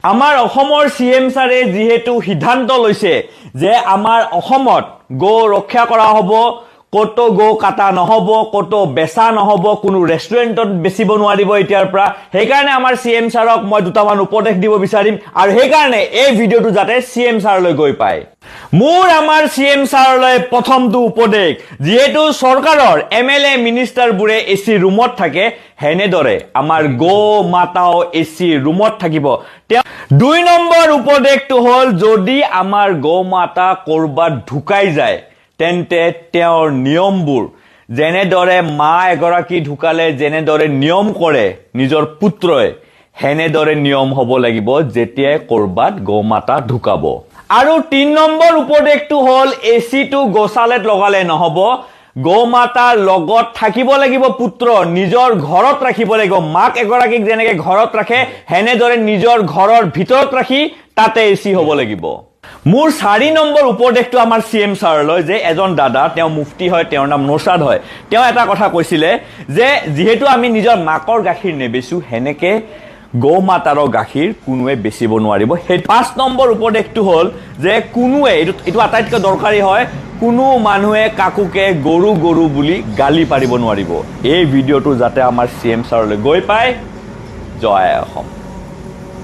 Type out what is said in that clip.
আমাৰ অসমৰ CM ছাৰে যেহেতু সিদ্ধান্ত লৈছে যে আমাৰ অসমত গো ৰক্ষা কৰা হ'ব, কতো গো কাটা নহব, কতো বেচা নহব, কোনো ৰেষ্টুৰেণ্টত বেচিব নোৱাৰিব এতিয়াৰ পৰা। সেইকাৰণে আমাৰ CM ছাৰক মই দুটামান উপদেশ দিব বিচাৰিম আৰু সেইকাৰণে এই ভিডিঅ'টো যাতে CM ছাৰলৈ গৈ পায়। মোৰ আমাৰ CM ছাৰলৈ প্ৰথমটো উপদেশ, যেহেতু চৰকাৰৰ MLA মিনিষ্টাৰবোৰে AC ৰুমত থাকে, হেনেদৰে আমাৰ গো মাতাও AC ৰুমত থাকিব। 2 নম্বৰ উপদেশটো হ'ল, যদি আমাৰ গো মাতা কৰবাত ঢুকাই যায় তেন্তে তেওঁৰ নিয়মবোৰ, যেনেদৰে মা এগৰাকী ঢুকালে যেনেদৰে নিয়ম কৰে নিজৰ পুত্ৰই, হেনেদৰে নিয়ম হ'ব লাগিব যেতিয়াই কৰবাত গো মাতা ঢুকাব। আৰু 3 নম্বৰ উপদেশটো হ'ল, এচিটো গোশালাত লগালে নহব, গো মাতাৰ লগত থাকিব লাগিব পুত্ৰ, নিজৰ ঘৰত ৰাখিব লাগিব। মাক এগৰাকীক যেনেকৈ ঘৰত ৰাখে হেনেদৰে নিজৰ ঘৰৰ ভিতৰত ৰাখি তাতে এচি হ'ব লাগিব। মোৰ 4 নম্বৰ উপদেশটো আমাৰ CM ছাৰলৈ, যে এজন দাদা, তেওঁ মুফতি হয়, তেওঁৰ নাম নৌচাদ হয়, তেওঁ এটা কথা কৈছিলে যে যিহেতু আমি নিজৰ মাকৰ গাখীৰ নেবেচো, হেনেকে গো মাতাৰৰ গাখীৰ কোনোৱে বেচিব নোৱাৰিব। সেই 5 নম্বৰ উপদেশটো হ'ল যে কোনোৱে, এইটো আটাইতকৈ দৰকাৰী হয়, কোনো মানুহে কাকোকে গৰু গৰু বুলি গালি পাৰিব নোৱাৰিব। এই ভিডিঅ'টো যাতে আমাৰ CM ছাৰলৈ গৈ পায়। জয় অসম।